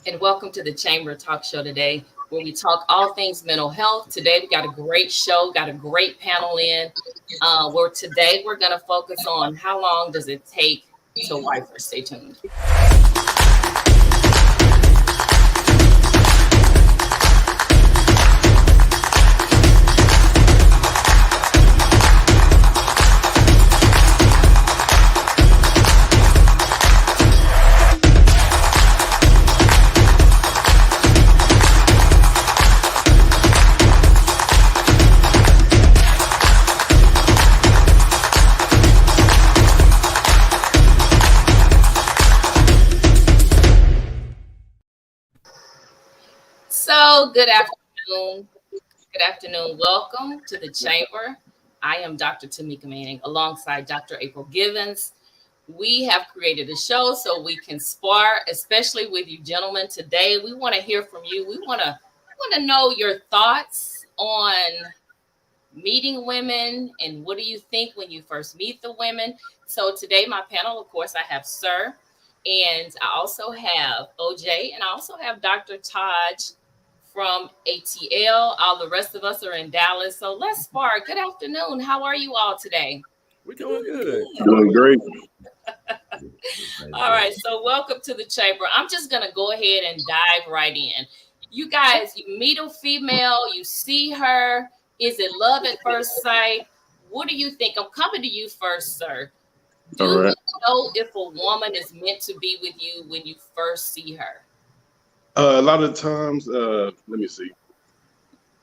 and welcome to the Chamber Talk Show today, where we talk all things mental health. Today, we got a great show, got a great panel in. Where today we're going to focus on how long does it take to wife her. Stay tuned. So, good afternoon. Good afternoon. Welcome to the Chamber. I am Dr. Tamika Manning alongside Dr. April Givens. We have created a show so we can spar, especially with you gentlemen today. We want to hear from you. We want to know your thoughts on meeting women and what do you think when you first meet the women. So today my panel, of course, I have Sir, and I also have OJ, and I also have Dr. Taj from ATL. All the rest of us are in Dallas. So let's spar. Good afternoon. How are you all today? We're doing good. Doing great. All right. So welcome to the chamber. I'm just going to go ahead and dive right in. You guys, you meet a female, you see her. Is it love at first sight? What do you think? I'm coming to you first, sir. Do All right. you know if a woman is meant to be with you when you first see her? A lot of times, let me see.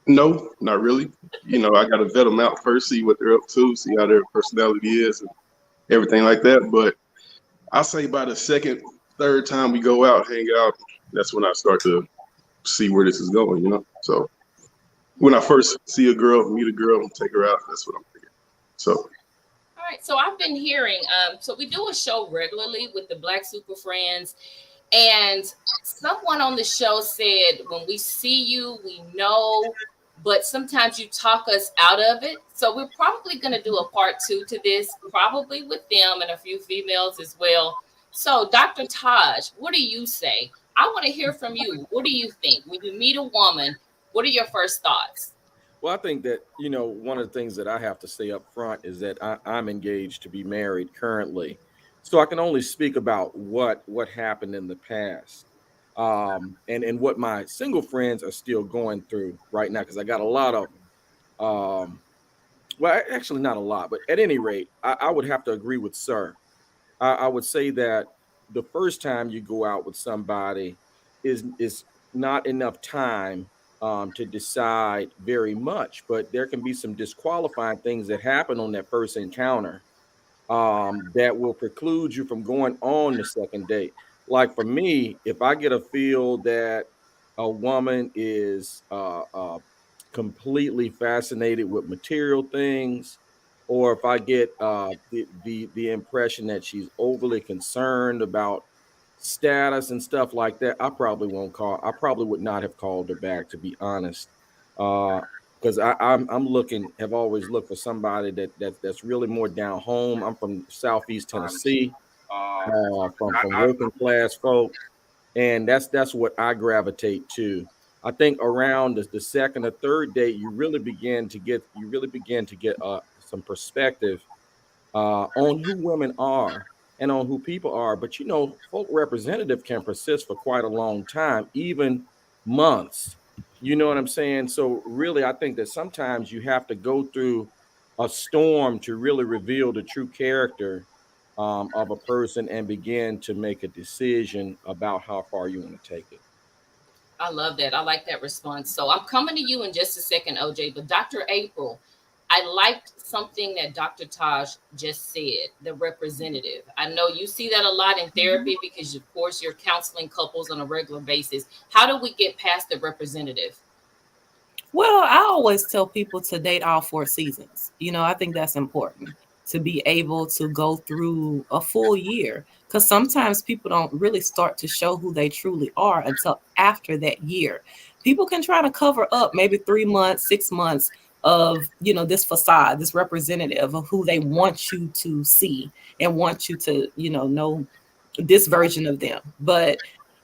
No, not really. I got to vet them out first, see what they're up to, see how their personality is, and everything like that. But I say by the second, third time we go out, hang out, that's when I start to see where this is going. So when I first see a girl, meet a girl, and take her out, that's what I'm thinking. So All right. So I've been hearing, so we do a show regularly with the Black Super Friends. And someone on the show said, when we see you, we know, but sometimes you talk us out of it. So we're probably going to do a part two to this, probably with them and a few females as well. So, Dr. Taj, what do you say? I want to hear from you. What do you think? When you meet a woman, what are your first thoughts? Well, I think that, one of the things that I have to say up front is that I'm engaged to be married currently. So I can only speak about what happened in the past, and what my single friends are still going through right now, because I got a lot of, well, actually not a lot, but at any rate, I would have to agree with Sir. I would say that the first time you go out with somebody is not enough time to decide very much, but there can be some disqualifying things that happen on that first encounter that will preclude you from going on the second date. Like for me, if I get a feel that a woman is completely fascinated with material things, or if I get the impression that she's overly concerned about status and stuff like that, I probably won't call. I probably would not have called her back, to be honest. Because I'm looking, have always looked for somebody that's really more down home. I'm from Southeast Tennessee, from working class folk, and that's what I gravitate to. I think around the second or third date, you really begin to get some perspective on who women are and on who people are. But folk representative can persist for quite a long time, even months. You know what I'm saying? So really, I think that sometimes you have to go through a storm to really reveal the true character of a person and begin to make a decision about how far you want to take it. I love that. I like that response. So I'm coming to you in just a second, OJ. But Dr. April, I liked something that Dr. Taj just said, the representative. I know you see that a lot in therapy because, of course, you're counseling couples on a regular basis. How do we get past the representative? Well, I always tell people to date all four seasons. I think that's important to be able to go through a full year, because sometimes people don't really start to show who they truly are until after that year. People can try to cover up maybe 3 months, 6 months of, this facade, this representative of who they want you to see and want you to, know this version of them. But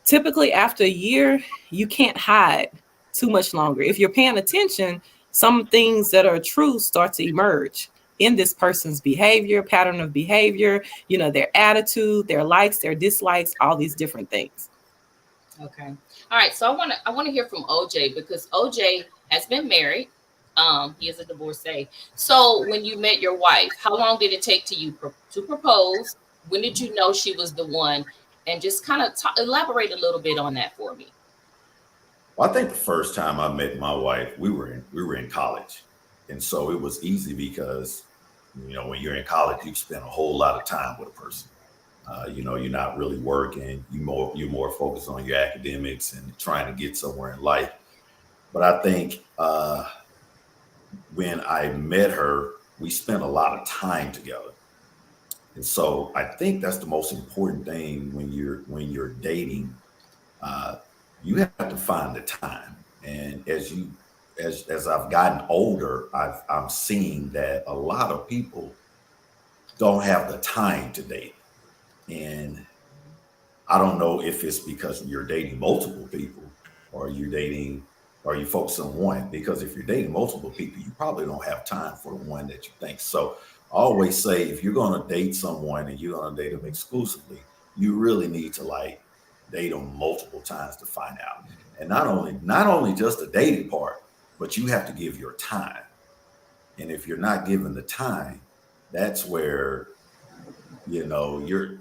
typically after a year, you can't hide too much longer. If you're paying attention, some things that are true start to emerge in this person's behavior, pattern of behavior, their attitude, their likes, their dislikes, all these different things. Okay. All right. So I want to hear from OJ, because OJ has been married. He is a divorcee. So when you met your wife, how long did it take to propose? When did you know she was the one? And just kind of elaborate a little bit on that for me. Well, I think the first time I met my wife, we were in college, and so it was easy because, when you're in college, you spend a whole lot of time with a person. You're not really working. You're more focused on your academics and trying to get somewhere in life. But I think when I met her, we spent a lot of time together. And so I think that's the most important thing when you're dating. You have to find the time. And as I've gotten older, I'm seeing that a lot of people don't have the time to date. And I don't know if it's because you're dating multiple people or you focus on one, because if you're dating multiple people, you probably don't have time for the one that you think. So I always say, if you're going to date someone and you're going to date them exclusively, you really need to date them multiple times to find out. And not only just the dating part, but you have to give your time. And if you're not given the time, that's where, your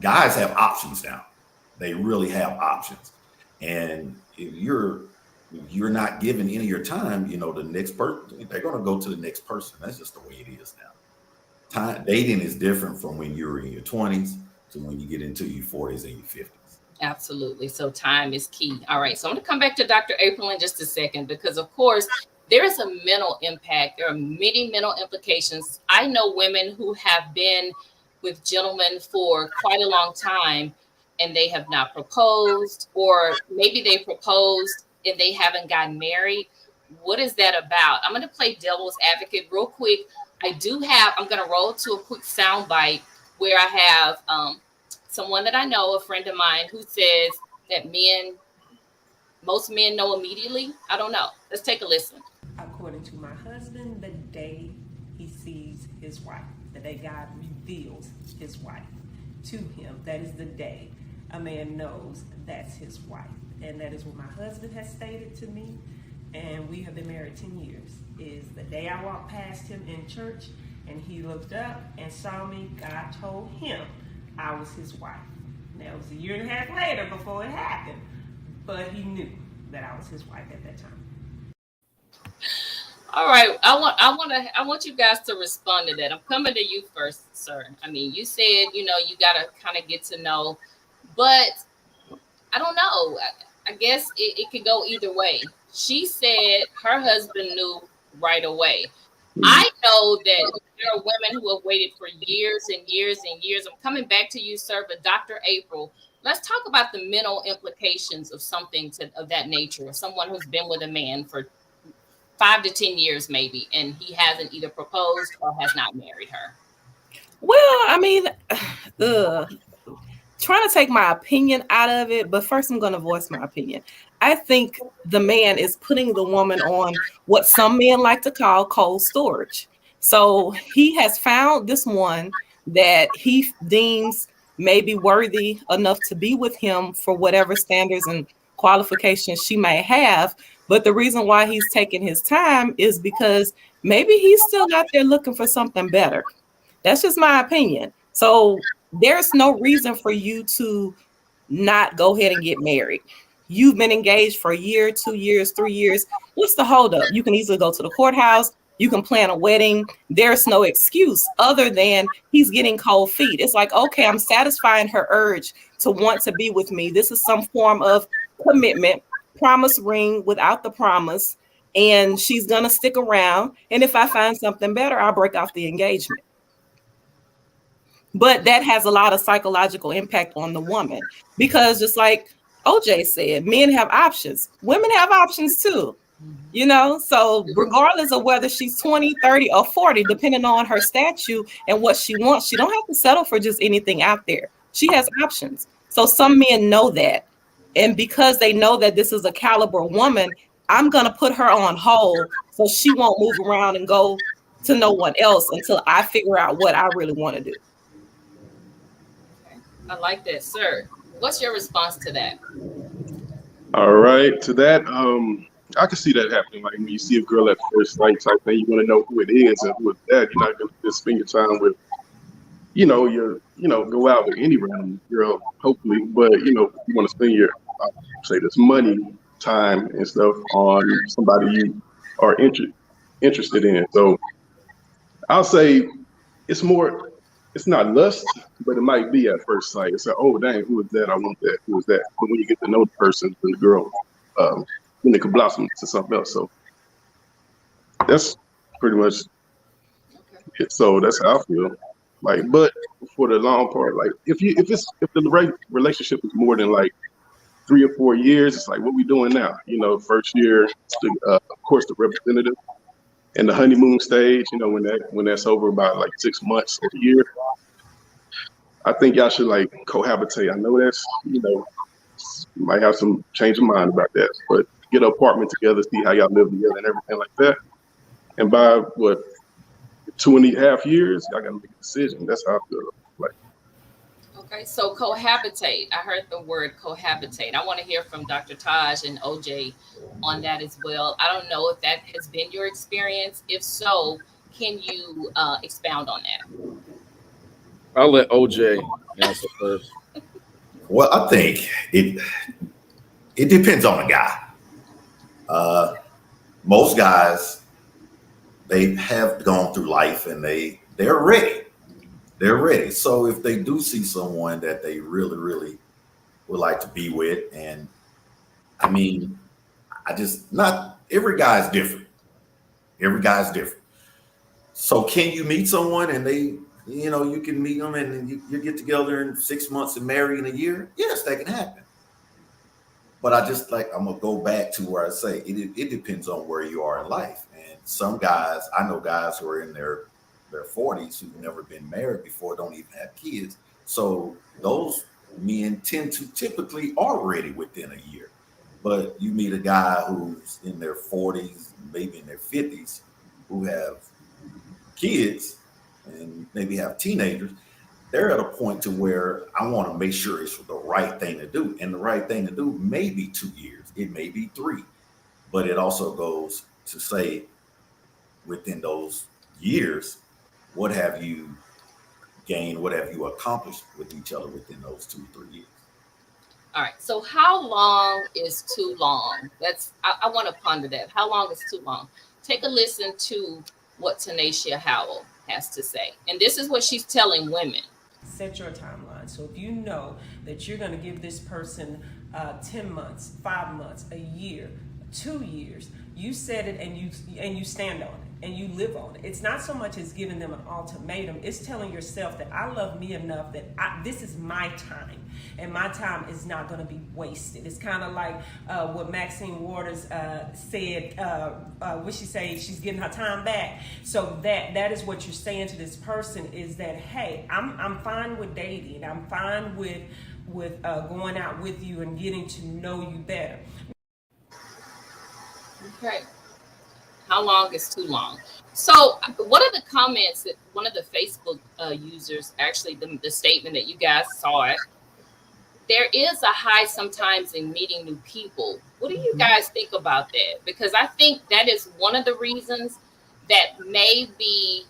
guys have options now. They really have options. And if you're not giving any of your time, the next person, they're going to go to the next person. That's just the way it is now. Dating is different from when you're in your 20s to when you get into your 40s and your 50s. Absolutely. So time is key. All right. So I'm going to come back to Dr. April in just a second, because of course there is a mental impact. There are many mental implications. I know women who have been with gentlemen for quite a long time and they have not proposed, or maybe they proposed and they haven't gotten married. What is that about? I'm going to play devil's advocate real quick. I'm going to roll to a quick sound bite where I have someone that I know, a friend of mine, who says that most men know immediately. I don't know. Let's take a listen. According to my husband, the day he sees his wife, the day God reveals his wife to him, that is the day a man knows that's his wife. And that is what my husband has stated to me. And we have been married 10 years. Is the day I walked past him in church and he looked up and saw me, God told him I was his wife. Now it was a year and a half later before it happened, but he knew that I was his wife at that time. All right, I want you guys to respond to that. I'm coming to you first, sir. I mean, you said, you gotta kind of get to know, but I don't know. I guess it could go either way. She said her husband knew right away. I know that there are women who have waited for years and years and years. I'm coming back to you, sir, but Dr. April, let's talk about the mental implications of something of that nature. Someone who's been with a man for 5 to 10 years maybe, and he hasn't either proposed or has not married her. Well, I mean, trying to take my opinion out of it, but first I'm going to voice my opinion. I think the man is putting the woman on what some men like to call cold storage. So he has found this one that he deems may be worthy enough to be with him for whatever standards and qualifications she may have. But the reason why he's taking his time is because maybe he's still out there looking for something better. That's just my opinion. So there's no reason for you to not go ahead and get married. You've been engaged for a year, 2 years, 3 years. What's the holdup? You can easily go to the courthouse. You can plan a wedding. There's no excuse other than he's getting cold feet. It's like, okay, I'm satisfying her urge to want to be with me. This is some form of commitment, promise ring without the promise, and she's going to stick around. And if I find something better, I'll break off the engagement. But that has a lot of psychological impact on the woman, because just like OJ said, men have options. Women have options too, so regardless of whether she's 20, 30 or 40, depending on her statute and what she wants, she don't have to settle for just anything out there. She has options. So some men know that. And because they know that this is a caliber woman, I'm going to put her on hold so she won't move around and go to no one else until I figure out what I really want to do. Okay. I like that, sir. What's your response to that? All right, to that, I can see that happening. Like when you see a girl at first sight type thing, you want to know who it is and who it's that. You're not gonna just spend your time with, go out with any random girl, hopefully. But you want to spend your, say this money, time and stuff on somebody you are interested in. So I'll say it's not lust, but it might be at first sight. It's like, oh dang, who is that? I want that. Who is that? But when you get to know the person and the girl, then it could blossom to something else. So that's pretty much it. So that's how I feel. Like, but for the long part, like if the relationship is more than like 3 or 4 years, it's like, what we doing now? First year, of course, the representative and the honeymoon stage. When that's over about like 6 months or a year, I think y'all should like cohabitate. I know that's you might have some change of mind about that, but get an apartment together, see how y'all live together and everything like that. And by 2.5 years, y'all gotta make a decision. That's how I feel. Like, Okay, so cohabitate. I heard the word cohabitate. I want to hear from Dr. Taj and OJ on that as well. I don't know if that has been your experience. If so, can you expound on that? I'll let OJ answer first. Well, I think it depends on the guy. Most guys, they have gone through life and they're ready. They're ready. So if they do see someone that they really, really would like to be with, and I mean, not every guy's different. Every guy's different. So can you meet someone and you can meet them and you get together in 6 months and marry in a year? Yes, that can happen. But I'm going to go back to where I say it depends on where you are in life. And some guys, I know guys who are in their 40s who've never been married before, don't even have kids. So those men tend to typically are ready within a year. But you meet a guy who's in their 40s, maybe in their 50s, who have kids and maybe have teenagers, they're at a point to where I want to make sure it's the right thing to do. And the right thing to do may be 2 years, it may be 3, but it also goes to say within those years, what have you gained? What have you accomplished with each other within those 2 or 3 years? All right. So how long is too long? I want to ponder that. How long is too long? Take a listen to what Tanacia Howell has to say. And this is what she's telling women. Set your timeline. So if you know that you're going to give this person 10 months, 5 months, a year, 2 years, you set it and you stand on it and you live on it. It's not so much as giving them an ultimatum. It's telling yourself that I love me enough that this is my time and my time is not going to be wasted. It's kind of like what Maxine Waters said. What she say? She's getting her time back. So that is what you're saying to this person is that, hey, I'm fine with dating. I'm fine with going out with you and getting to know you better. Okay. How long is too long? So one of the comments that one of the Facebook users, actually the statement that you guys saw it, there is a high sometimes in meeting new people. What do you guys think about that? Because I think that is one of the reasons that may be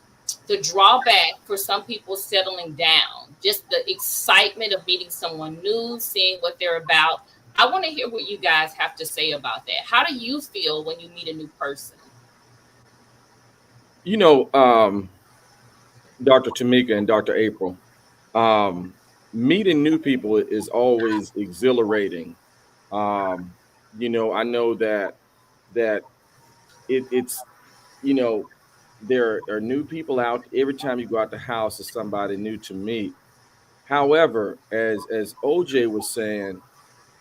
the drawback for some people settling down. Just the excitement of meeting someone new, seeing what they're about. I want to hear what you guys have to say about that. How do you feel when you meet a new person? Dr. Tamika and Dr. April, meeting new people is always exhilarating. I know that it's there are new people out every time you go out the house. Is somebody new to meet. However, as OJ was saying,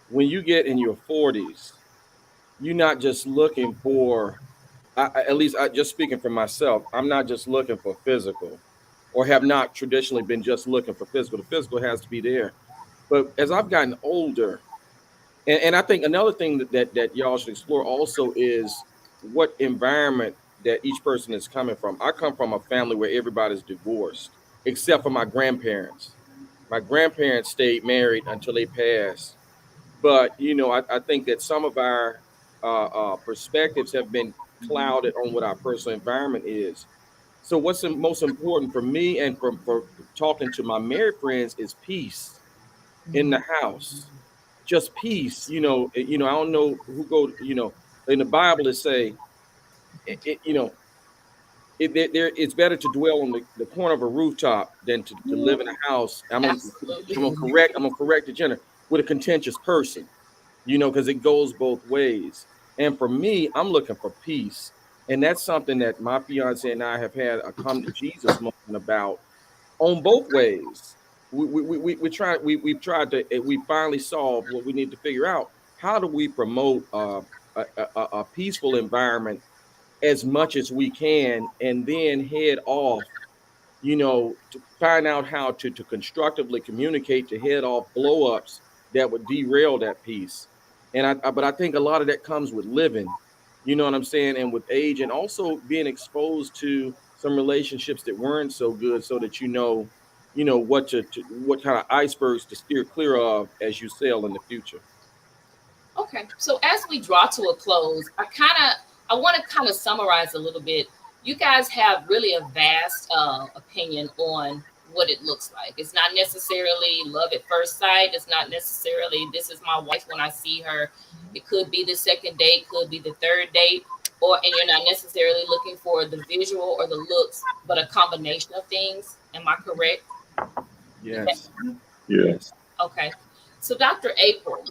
when you get in your 40s, you're not just looking for. At least just speaking for myself, I'm not just looking for physical, or have not traditionally been just looking for physical. The physical has to be there. But as I've gotten older, And I think another thing that y'all should explore also is what environment that each person is coming from. I come from a family where everybody's divorced, except for my grandparents. My grandparents stayed married until they passed. But I think that some of our perspectives have been clouded on what our personal environment is. So what's most important for me and for talking to my married friends is peace in the house, just peace. I don't know who go. In the Bible it say, it, you know, it's better to dwell on the corner of a rooftop than to live in a house. Absolutely. I'm gonna correct the gender with a contentious person. Because it goes both ways. And for me, I'm looking for peace, and that's something that my fiance and I have had a come to Jesus moment about on both ways. We've tried to we finally solved what we need to figure out. How do we promote a peaceful environment as much as we can, and then head off, to find out how to constructively communicate to head off blow-ups that would derail that peace. But I think a lot of that comes with living, you know what I'm saying, and with age, and also being exposed to some relationships that weren't so good, so that what kind of icebergs to steer clear of as you sail in the future. Okay, so as we draw to a close, I want to kind of summarize a little bit. You guys have really a vast opinion on what it looks like. It's not necessarily love at first sight. It's not necessarily this is my wife when I see her. It could be the second date, could be the third date, and you're not necessarily looking for the visual or the looks, but a combination of things. Am I correct? Yes. Yes. Okay. So Dr. April,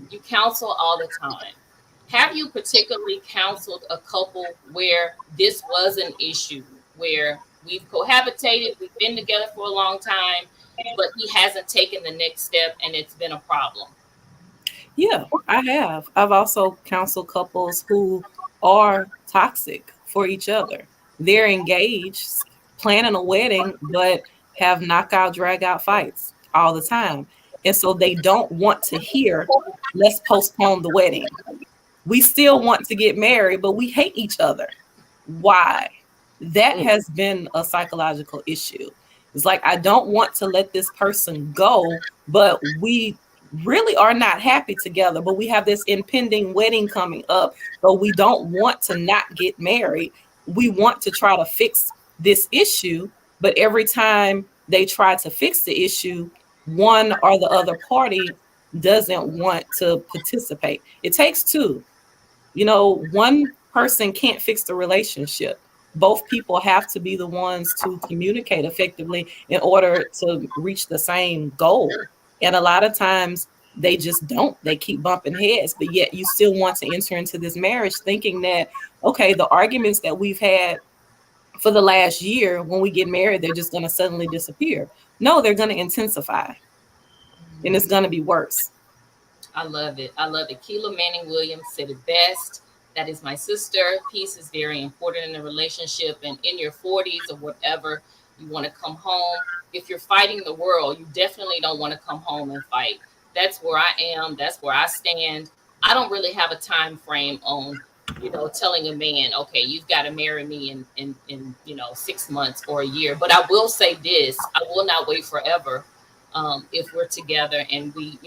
you counsel all the time. Have you particularly counseled a couple where this was an issue, where we've cohabitated, we've been together for a long time, but he hasn't taken the next step and it's been a problem? Yeah, I have. I've also counseled couples who are toxic for each other. They're engaged, planning a wedding, but have knockout, drag out fights all the time. And so they don't want to hear, let's postpone the wedding. We still want to get married, but we hate each other. Why? That has been a psychological issue. It's like, I don't want to let this person go, but we really are not happy together, but we have this impending wedding coming up, but we don't want to not get married. We want to try to fix this issue, but every time they try to fix the issue, one or the other party doesn't want to participate. It takes two. One person can't fix the relationship. Both people have to be the ones to communicate effectively in order to reach the same goal. And a lot of times they just don't. They keep bumping heads, but yet you still want to enter into this marriage thinking that, okay, the arguments that we've had for the last year, when we get married, they're just going to suddenly disappear. No, they're going to intensify, and it's going to be worse. I love it. I love it. Keela Manning Williams said it best. That is my sister. Peace is very important in a relationship, and in your 40s or whatever, you want to come home. If you're fighting the world, you definitely don't want to come home and fight. That's where I am. That's where I stand. I don't really have a time frame on, telling a man, okay, you've got to marry me in 6 months or a year. But I will say this, I will not wait forever. If we're together and we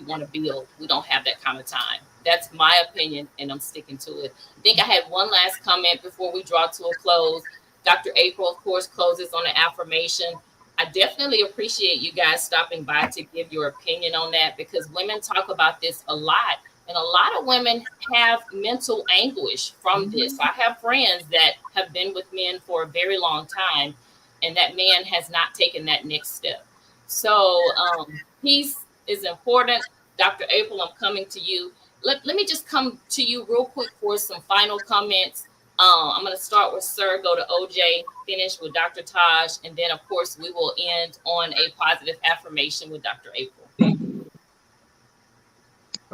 want to build, we don't have that kind of time. That's my opinion, and I'm sticking to it. I think I had one last comment before we draw to a close. Dr. April, of course, closes on an affirmation. I definitely appreciate you guys stopping by to give your opinion on that, because women talk about this a lot, and a lot of women have mental anguish from this. I have friends that have been with men for a very long time, and that man has not taken that next step. So peace is important. Dr. April, I'm coming to you. Let me just come to you real quick for some final comments. I'm going to start with Sir, go to OJ, finish with Dr. Taj, and then, of course, we will end on a positive affirmation with Dr. April.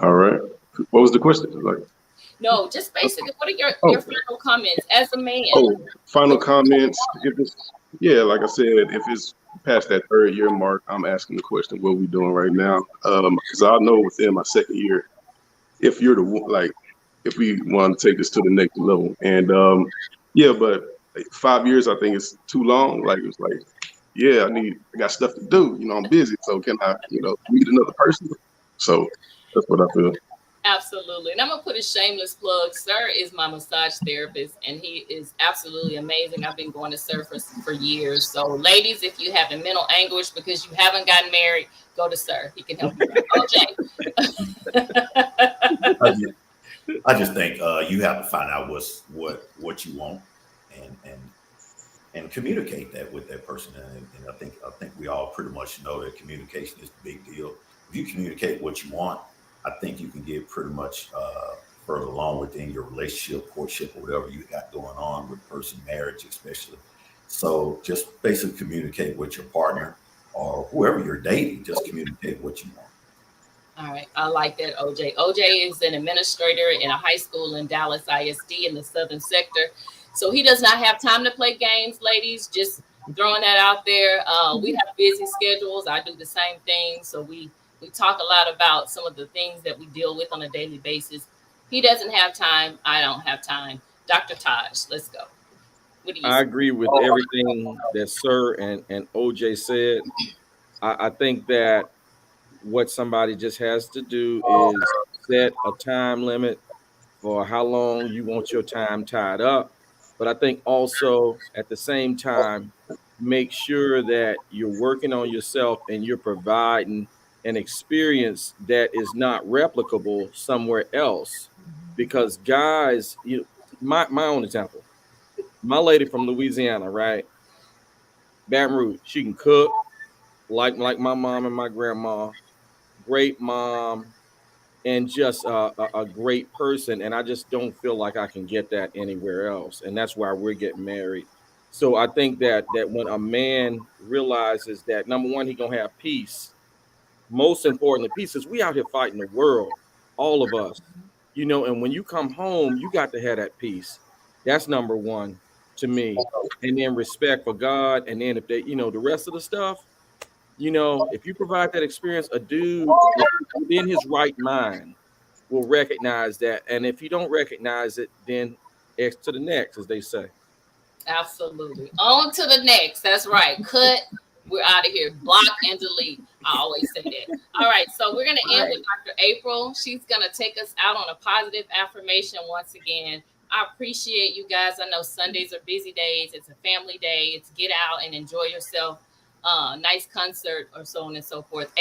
All right. What was the question? No, just basically, what are your final comments as a man? Final comments. Like I said, if it's past that 3rd year mark, I'm asking the question, what are we doing right now? Because I know within my 2nd year, if you're the one, like, if we want to take this to the next level. And yeah, but like 5 years, I think it's too long. Like, it's like, yeah, I got stuff to do. You know, I'm busy. So can I, meet another person? So that's what I feel. Absolutely. And I'm going to put a shameless plug. Sir is my massage therapist, and he is absolutely amazing. I've been going to Sir for years. So, ladies, if you have a mental anguish because you haven't gotten married, go to Sir. He can help you out. OJ. I just think you have to find out what you want and communicate that with that person. And I think we all pretty much know that communication is a big deal. If you communicate what you want, I think you can get pretty much further along within your relationship, courtship, or whatever you got going on with the person, marriage especially. So just basically communicate with your partner or whoever you're dating. Just communicate what you want. All right. I like that, OJ. OJ is an administrator in a high school in Dallas ISD in the southern sector. So he does not have time to play games, ladies. Just throwing that out there. We have busy schedules. I do the same thing. So we talk a lot about some of the things that we deal with on a daily basis. He doesn't have time. I don't have time. Dr. Taj, let's go. What do you say? I agree with everything that Sir and OJ said. I think that what somebody just has to do is set a time limit for how long you want your time tied up. But I think also at the same time, make sure that you're working on yourself and you're providing an experience that is not replicable somewhere else. Because guys, my own example, my lady from Louisiana, right? Baton Rouge, she can cook like my mom and my grandma, great mom, and just a great person. And I just don't feel like I can get that anywhere else. And that's why we're getting married. So I think that when a man realizes that, number one, he's gonna have peace. Most importantly, peace is we out here fighting the world, all of us, and when you come home, you got to have that peace. That's number one to me. And then respect for God. And then if they, the rest of the stuff, if you provide that experience, a dude within his right mind will recognize that. And if you don't recognize it, then X to the next, as they say. Absolutely. On to the next. That's right. Cut. We're out of here. Block and delete. I always say that. All right. So we're going to end with Dr. April. She's going to take us out on a positive affirmation once again. I appreciate you guys. I know Sundays are busy days. It's a family day. It's get out and enjoy yourself. Nice concert or so on and so forth.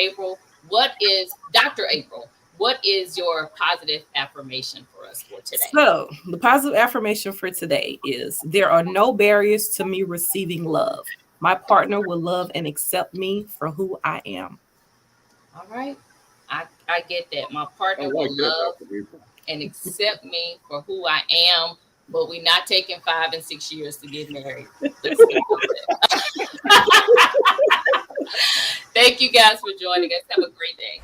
Dr. April, what is your positive affirmation for us for today? So the positive affirmation for today is there are no barriers to me receiving love. My partner will love and accept me for who I am. All right. I get that. My partner will love and accept me for who I am, but we're not taking 5 and 6 years to get married. Thank you guys for joining us. Have a great day.